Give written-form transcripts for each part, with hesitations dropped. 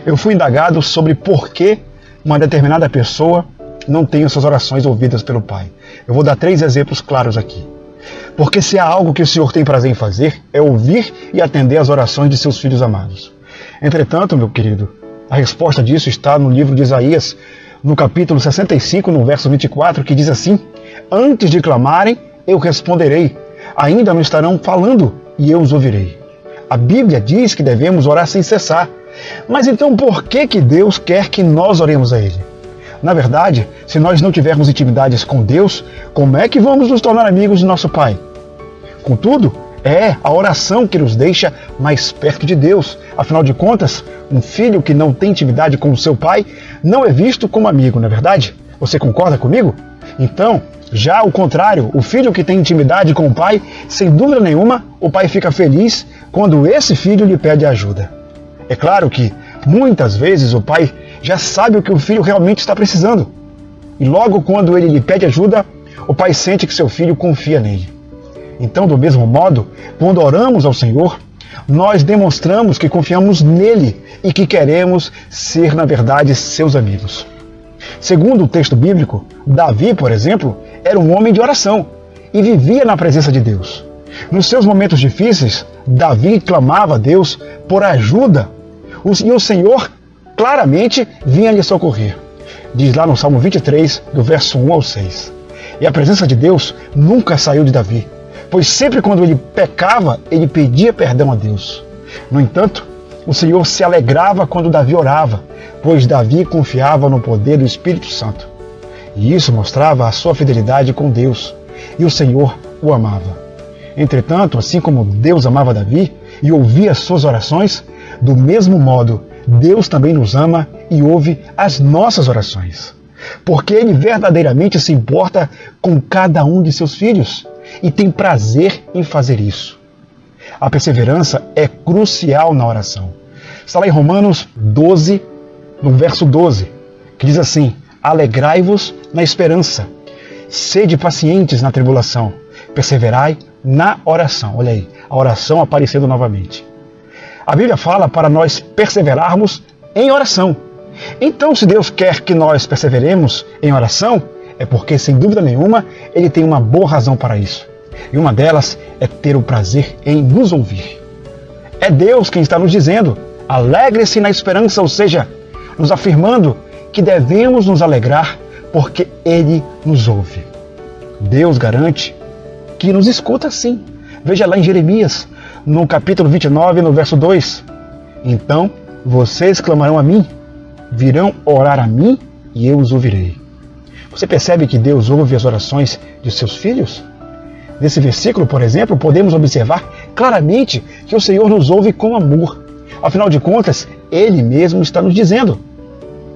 Eu fui indagado sobre por que uma determinada pessoa não tem suas orações ouvidas pelo Pai. Eu vou dar 3 exemplos claros aqui. Porque se há algo que o Senhor tem prazer em fazer, é ouvir e atender às orações de seus filhos amados. Entretanto, meu querido, a resposta disso está no livro de Isaías, no capítulo 65, no verso 24, que diz assim: antes de clamarem, eu responderei. Ainda não estarão falando, e eu os ouvirei. A Bíblia diz que devemos orar sem cessar. Mas então por que Deus quer que nós oremos a Ele? Na verdade, se nós não tivermos intimidades com Deus, como é que vamos nos tornar amigos de nosso Pai? Contudo, é a oração que nos deixa mais perto de Deus. Afinal de contas, um filho que não tem intimidade com o seu pai não é visto como amigo, não é verdade? Você concorda comigo? Então, já ao contrário, o filho que tem intimidade com o pai, sem dúvida nenhuma, o pai fica feliz quando esse filho lhe pede ajuda. É claro que, muitas vezes, o pai já sabe o que o filho realmente está precisando. E logo quando ele lhe pede ajuda, o pai sente que seu filho confia nele. Então, do mesmo modo, quando oramos ao Senhor, nós demonstramos que confiamos nele e que queremos ser, na verdade, seus amigos. Segundo o texto bíblico, Davi, por exemplo, era um homem de oração e vivia na presença de Deus. Nos seus momentos difíceis, Davi clamava a Deus por ajuda e o Senhor claramente vinha lhe socorrer. Diz lá no Salmo 23, do verso 1 ao 6. E a presença de Deus nunca saiu de Davi, pois sempre quando ele pecava, ele pedia perdão a Deus. No entanto, o Senhor se alegrava quando Davi orava, pois Davi confiava no poder do Espírito Santo. E isso mostrava a sua fidelidade com Deus, e o Senhor o amava. Entretanto, assim como Deus amava Davi e ouvia as suas orações, do mesmo modo, Deus também nos ama e ouve as nossas orações. Porque Ele verdadeiramente se importa com cada um de seus filhos e tem prazer em fazer isso. A perseverança é crucial na oração. Está lá em Romanos 12, no verso 12, que diz assim: alegrai-vos na esperança, sede pacientes na tribulação, perseverai na oração. Olha aí, a oração aparecendo novamente. A Bíblia fala para nós perseverarmos em oração. Então, se Deus quer que nós perseveremos em oração, é porque, sem dúvida nenhuma, Ele tem uma boa razão para isso. E uma delas é ter o prazer em nos ouvir. É Deus quem está nos dizendo: alegre-se na esperança, ou seja, nos afirmando que devemos nos alegrar porque Ele nos ouve. Deus garante que nos escuta sim. Veja lá em Jeremias, no capítulo 29, no verso 2. Então vocês clamarão a mim, virão orar a mim e eu os ouvirei. Você percebe que Deus ouve as orações de seus filhos? Nesse versículo, por exemplo, podemos observar claramente que o Senhor nos ouve com amor. Afinal de contas, Ele mesmo está nos dizendo: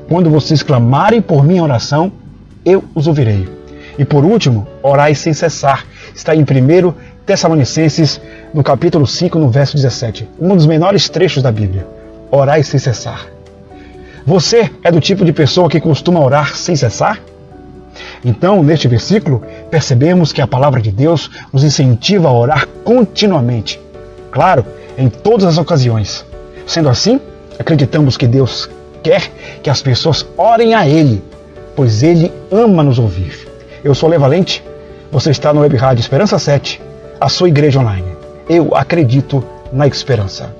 quando vocês clamarem por minha oração, eu os ouvirei. E por último, orai sem cessar. Está em 1 Tessalonicenses, no capítulo 5, no verso 17. Um dos menores trechos da Bíblia. Orai sem cessar. Você é do tipo de pessoa que costuma orar sem cessar? Então, neste versículo, percebemos que a palavra de Deus nos incentiva a orar continuamente. Claro, em todas as ocasiões. Sendo assim, acreditamos que Deus quer que as pessoas orem a Ele, pois Ele ama nos ouvir. Eu sou Lê Valente, você está no Web Rádio Esperança 7, a sua igreja online. Eu acredito na esperança.